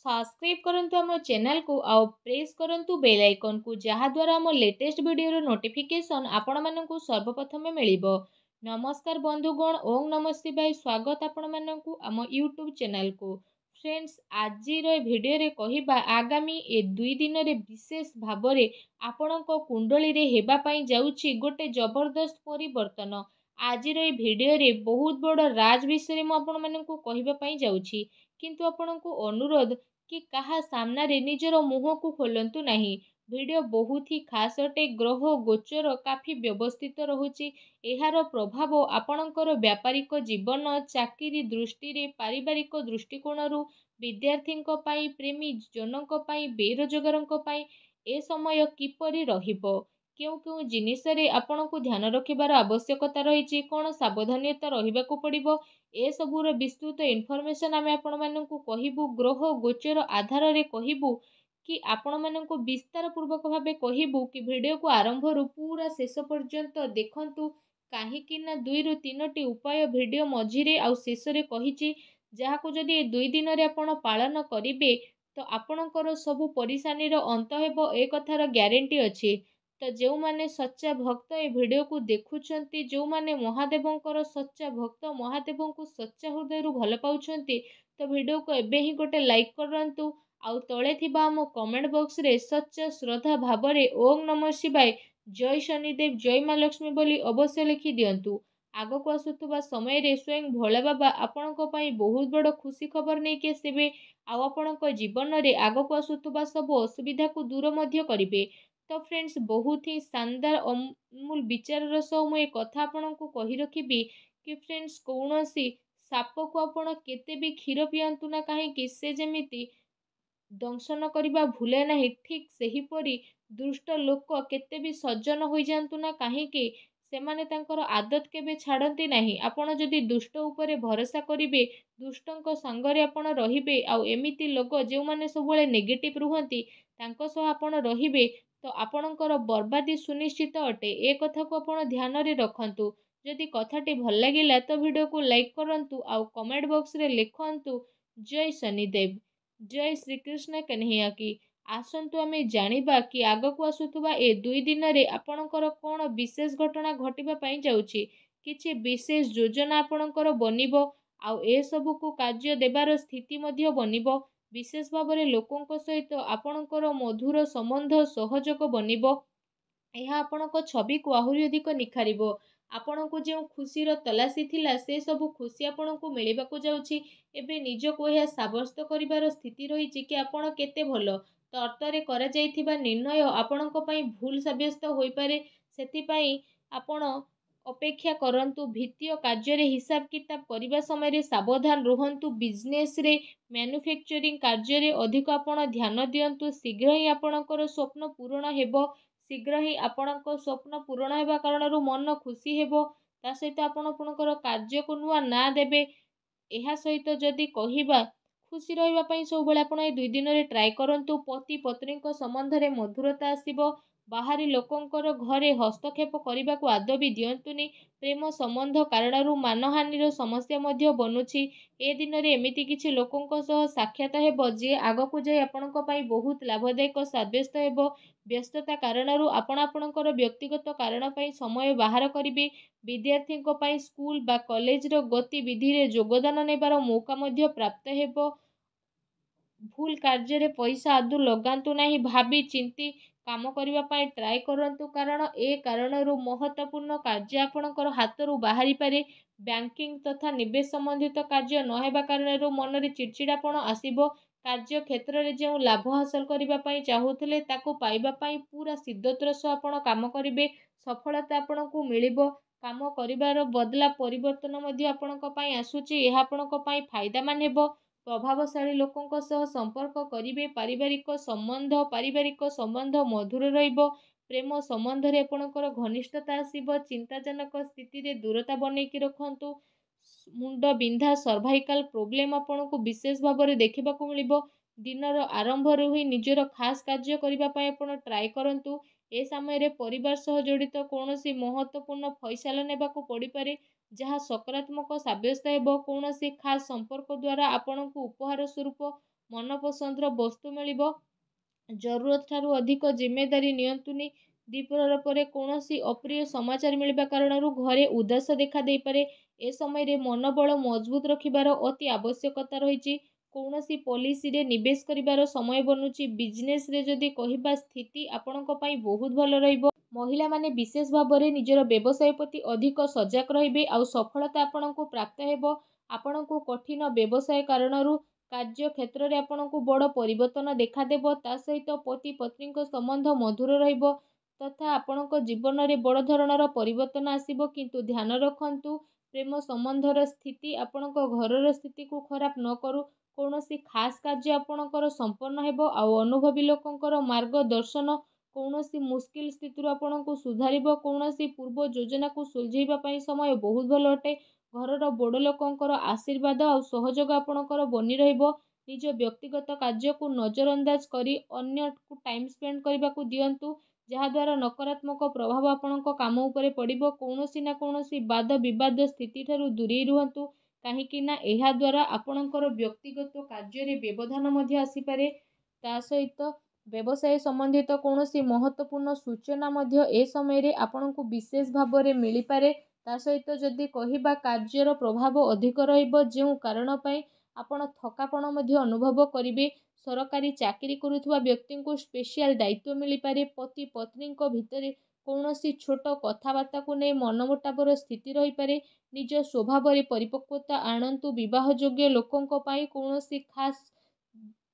Subscribe करंतु आम channel को आउ प्रेस करंतु बेल आइकन को जहा द्वारा आम लेटेस्ट वीडियो नोटिफिकेशन आपण मानकु सर्वप्रथम मिलिबो। नमस्कार बंधुगण, ओम नमः शिवाय। स्वागत आपण मानकु आम यूट्यूब चैनल को। फ्रेंड्स, आज भिडियो रे कहिबा आगामी ए 2 दिन रे विशेष भाबरे आपणको कुंडली रे हेबा पई जाउछि गोटे जबरदस्त परिवर्तन। आज भिडियो रे बहुत बड़ राज विषय मु आपण मानकु कहिबा पई जाउछि, किंतु आपणको अनुरोध कि कहा सामने निजर मुह को खोलंतु नहीं। वीडियो बहुत ही खास अटे। ग्रह गोचर काफी व्यवस्थित रहुछि। एहार प्रभाव आपणकर व्यापारिक जीवन, चाकरी दृष्टि रे, पारिवारिक दृष्टिकोण रु, विद्यार्थींक पई, प्रेमी जनक पई, बेरोजगारंक पई ए समय किपरि रहिबो, क्यों क्यों जिनिस रे आपणको ध्यान रखिबार आवश्यकता रहिछि, कोन सावधानता रहिबाकू पड़िबो, ए सबूर विस्तृत इनफॉरमेशन आमे आपण मानकु कहिबु। ग्रह गोचर आधार रे कहिबु कि आपण मानकु विस्तार पूर्वक भाबे कहिबु कि वीडियो को आरंभ रु पूरा शेष पर्यंत देखंतु। काहे कि ना 2 रु 3 टी उपाय वीडियो मझिरे आउ शेष रे कहिछि, जाहाकु जदि ए 2 दिन रे आपण पालन करिवे तो आपणकर सबु परेशानी रो अंत हेबो, ए कथार ग्यारंटी अछि। तो जो माने सच्चा भक्त ए वीडियो को देखुछंती, जो माने महादेवंकर सच्चा भक्त, महादेव को सच्चा हृदय रु भल पाउछंती, तो वीडियो को एबे ही गोटे लाइक करंतु। आउ तळे थिबा हम कमेंट बॉक्स रे सच्चा श्रद्धा भाबरे ओम नमः शिवाय, जय शनिदेव, जय मां लक्ष्मी बोली अवश्य लिखि दियंतु। आगो को आसुथबा समय रे स्वयं भोला बाबा आपणको पई बहुत बड़ खुशी खबर नै के सेबे। आउ आपणको जीवन रे आगो को आसुथबा सब असुविधा को दूर मध्य करिवे। तो फ्रेंड्स, बहुत ही शानदार अमूल विचार सह मु ए कथा आपणको कहि रखिबी कि फ्रेंड्स, कौनसी साप को आपण केते भी क्षीर पियंतु ना कहीं से जेमिति दंशन करने भूले नहीं, ठीक सही परी दुष्ट लोक केते भी सज्जन हो जातु ना कहीं सेमाने तांकर आदत केबे छाड़ती नहीं। आपण जदि दुष्ट उपरे भरोसा करिवे, दुष्टंक संगरे आपण रहिबे, आउ एमिति लोक जो माने सबले नेगेटिव रुहंती तांको सह आपण रहिबे, तो आपणकर बर्बादी सुनिश्चित अटे। ए कथा को आपण ध्यान रे रखंतु। जदि कथाटी भल लागिला तो वीडियो को लाइक करंतु, आउ कमेंट बॉक्स रे लिखंतु जय शनिदेव, जय श्री कृष्ण कन्हैया की। आसंतु आमे जानिबा कि आगकू आसुथुबा ए 2 दिन रे आपणकर कोन विशेष घटना घटिबा पई जाउछि। किछि विशेष योजना आपणकर बनिबो, आउ ए सबु को कार्य देबार स्थिति मध्य बनिबो। विशेष भाबरे लोकंक सहित आपणकर मधुर संबंध सहयोग बनिबो। यह आपणक छवि को आहुरी अधिक निखारिबो। आपणको जो खुशीर तलासी थिला से सबु खुशी आपणको मिलिबाकू जाउछि। एबे निजको यह साब्यस्त करिबार स्थिति रहिछि कि आपण केते भलो। तर्तरे करा जाइथिबा निर्णय आपणको पई भूल साब्यस्त होई पारे। सेति पई आपण अपेक्षा करंतु। वित्तीय कार्य रे हिसाब किताब करिबा समय रे सावधान रुहंतु। बिजनेस रे, मैन्युफैक्चरिंग कार्य रे अधिक आपण ध्यान दियंतु। शीघ्र ही आपणकर स्वप्न पूर्ण हेबो। शीघ्र ही आपणको स्वप्न पूर्ण हेबा कारणरू मन खुशी हेबो। ता सहित आपणकर कार्य को नुआ ना देबे। एहा सहित जदि कहिबा खुशी रहिबा पई सब बेले आपण ए 2 दिन रे ट्राई करंतु। पति पत्नी को संबंध रे मधुरता आसीबो। बाहरी लोकंकर घरे हस्तक्षेप करने को आदौ भी दियंतुनी। प्रेम संबंध कारणरू मानहानि समस्या मध्य बनुछि। ए दिन रे एमिति किछि लोकंक सह साक्षात हेबो जे आगकू जाय आपणक पई बहुत लाभदायक साब्यस्त हेबो। व्यस्तता कारणरू आपण आपणकर व्यक्तिगत कारण पई समय बाहर करिवे। विद्यार्थींक पई स्कूल बा कॉलेज रो गतिविधि रे योगदान नेबार मौका मध्य प्राप्त हेबो। भूल कार्य रे पैसा आदु लगांतु नहीं। भाभी चिंती काम करबा पई ट्राई करंतु, कारण ए कारणरू महत्वपूर्ण कार्य आपणकर हाथरू बाहरी पारे। बैंकिंग तथा निवेश संबंधित कार्य न हेबा कारणरू मन रे चिड़चिड़ापण आसीबो। कार्य क्षेत्र रे जो लाभ हासिल करबा पई चाहूथिले ताको पाइबा पई पूरा सिद्धतर सह आपण काम करिवे। सफलता आपणको मिलिबो। काम करिबार बदला परिवर्तन मध्य आपणक पई आसुची। एहा आपणक पई फायदामान हेबो। प्रभावशाली लोकंक सह संपर्क करिवे। पारिवारिक संबंध मधुर रहिबो। प्रेम संबंध रे आपणकर घनिष्ठता आसीबो। चिंताजनक स्थिति रे दूरता बनेकी रखंतु। मुंड बिंधा सर्वाइकल प्रोब्लेम आपणको विशेष भाव में देखा मिलिबो। दिनर आरंभ रु ही निजर खास कार्य करबा पई आपण ट्राई करंतु। ए समय रे परिवार सह जड़ित कौनसी महत्वपूर्ण फैसला नेबाकू पड़ी पारे, जहाँ सकारात्मक साब्यस्त हेबो। कौनसी खास संपर्क द्वारा आपणको उपहार स्वरूप मनपसंदर वस्तु मिलिबो। जरूरत ठारू अधिक जिम्मेदारी नियंतुनी। दीपहर पर कौनसी अप्रिय समाचार मिलवा कारण घरे उदास देखा दे पारे। ए समय मनोबल मजबूत रखिबार अति आवश्यकता रही। कौनसी पॉलिसी रे निवेश करिबार समय बनुची। बिजनेस रे जदि कहिबा स्थिति आपणक पई बहुत भल रहिबो। महिला माने विशेष भाव में निजर व्यवसाय प्रति अधिक सजग रहिबे आउ सफलता आपणक प्राप्त हेबो। आपणक कठिन व्यवसाय कारणरू कार्य क्षेत्र में आपणक बड़ परिवर्तन देखा देबो। ता सहित पति पत्नी संबंध मधुर रहिबो तथा आपणक जीवन में बड़ धरणर परिवर्तन आसिबो। किंतु ध्यान रखंतु प्रेम संबंधर स्थिति आपणक घरर स्थिति को खराब न करू। कौनसी खास कार्य आपणकर संपन्न हेबो आउ अनुभवी लोकंकर मार्गदर्शन कौनसी मुश्किल स्थिति आपको सुधारिब। कौनसी पूर्व योजना को सुलझेबा पई समय बहुत भल अटे। घरर बड़ लोकंकर आशीर्वाद आउ सहयोग आपणकर बनी रहिबो। निज व्यक्तिगत कार्य को नजरअंदाज करी अन्य को टाइम स्पेंड करने को दियंतु जहाद्वारा नकारात्मक प्रभाव आपणक काम उपरे पड़िबो। कौनसी ना कौनसी वाद विवाद स्थिति ठारू दूरी रुहंतु काहेकि ना एहा द्वारा आपणकर व्यक्तिगत कार्य रे व्यवधान मध्य आसीपारे। ता सहित व्यवसाय संबंधित कौनसी महत्वपूर्ण सूचना मध्य ए समय रे आपणको विशेष भाव में मिल पारे। ता सहित जदि कहिबा कार्यर प्रभाव अधिक रहिबो जेउ कारण पई आपण थकापण मध्य अनुभव करिवे। सरकारी चाकरी करुवा व्यक्ति को स्पेशल दायित्व मिल पारे। पति पत्नी भितर कौनसी छोट कथबार्ता को नहीं मनमुटावर स्थिति रही पारे। निज स्वभाव में परिपक्वता आणंतु। विवाह योग्य लोकों पाई कौनसी खास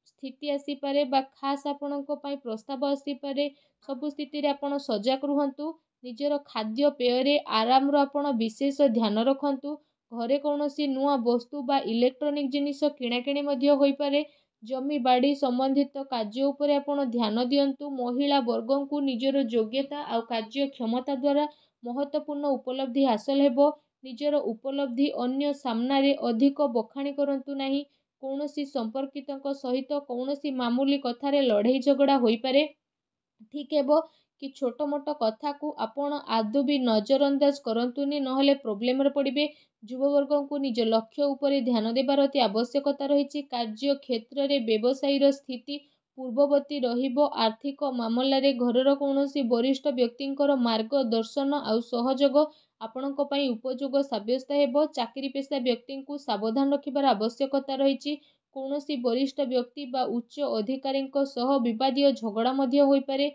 स्थिति आसीपारे बा खास आपणक पई प्रस्ताव आसीपारे। सबु स्थिति रे आपण सजग रुहंतु। निजर खाद्य पेय आराम रो आपण विशेष ध्यान रखंतु। घरे कौनसी नुआ वस्तु बा इलेक्ट्रोनिक जिनिस किणाकिणी मध्य होई पारे। जमी बाड़ी संबंधित कार्य उपरे आपण ध्यान दियंतु। महिला वर्गों को निजर योग्यता आउ कार्य क्षमता द्वारा महत्वपूर्ण उपलब्धि हासिल हेबो। निजर उपलब्धि अन्य सामने अधिक बखाणी करंतु नाही। कौनसी संपर्कितों सहित कौनसी मामूली कथारे लड़ाई झगड़ा होई पारे। ठीक हेबो कि छोट मोट कथा को आपण आदौ भी नजरअंदाज करंतुनी नहले प्रोब्लेम रे पड़िबे। युववर्गों को निज लक्ष्य उपरे ध्यान देबार अति आवश्यकता रही। कार्य क्षेत्र में व्यवसायीर स्थिति पूर्ववर्ती रहिबो। आर्थिक मामला रे घरर कौनसी वरिष्ठ व्यक्तिंकर मार्गदर्शन आउ सहयोग आपणक पई उपयोग साब्यस्त हेबो। चाकरी पेशा व्यक्ति को सावधान रखिबार आवश्यकता रही। कौनसी वरिष्ठ व्यक्ति बा उच्च अधिकारी सह विवादीय झगड़ा मध्य होई पारे।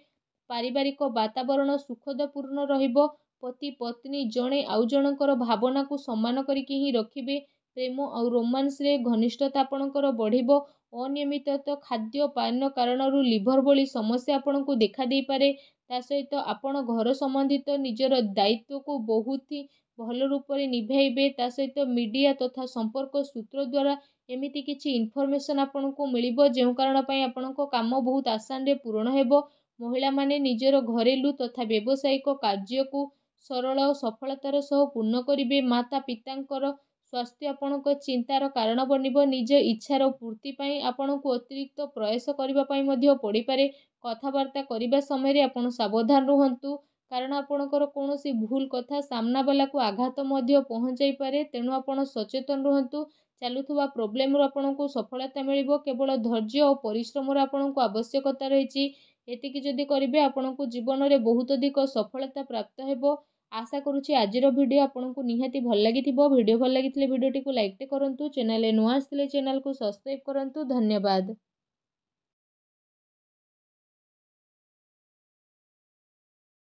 पारिवारिक वातावरण सुखदपूर्ण रहिबो। पति पत्नी जणे आउ जनकर भावना को सम्मान करिकि ही रखिबे। प्रेम और रोमांस रे घनिष्ठता आपणकर बढ़िबो। अनियमित खाद्य पान कारणरू लिभर भली समस्या आपणको देखा दे पारे। ता सहित आपण घर संबंधित निजर दायित्व को बहुत ही भल रूप में निभाइबे। ता सहित मीडिया तथा संपर्क सूत्र द्वारा एमिति किछि इनफॉरमेशन आपणको मिलिबो जेउ कारण पई आपणको काम बहुत आसान रे पूर्ण हेबो। महिला माने निजर घरेलू तथा व्यावसायिक कार्य को सरल और सफलतार सह पूर्ण करिवे। माता पितांकर स्वास्थ्य आपणको चिंतार कारण बनिबो। निज इच्छार पूर्ति पई आपणको अतिरिक्त प्रयास करिबा पई मध्य पड़ी पारे। कथबार्ता करिबा समय रे आपण सावधान रुहंतु कारण आपणकर कौनसी भूल कथा सामना वाला को आघात मध्य पहुंचाई पारे। तेणु आपण सचेतन रुहंतु। चालुथुवा प्रोब्लेम रो आपणको सफलता मिलिबो। केवल धैर्य और परिश्रम रो आपणको आवश्यकता रही। एतिकी जदि करिवे आपणको जीवन में बहुत अधिक सफलता प्राप्त हेबो। आशा करुछि आजिर वीडियो आपणको निहाती भल लागिथिबो। वीडियो भल लागिथिले वीडियोटी को लाइक टे करंतु। चैनल नुआ आसिथिले चैनल को सब्सक्राइब करंतु। धन्यवाद।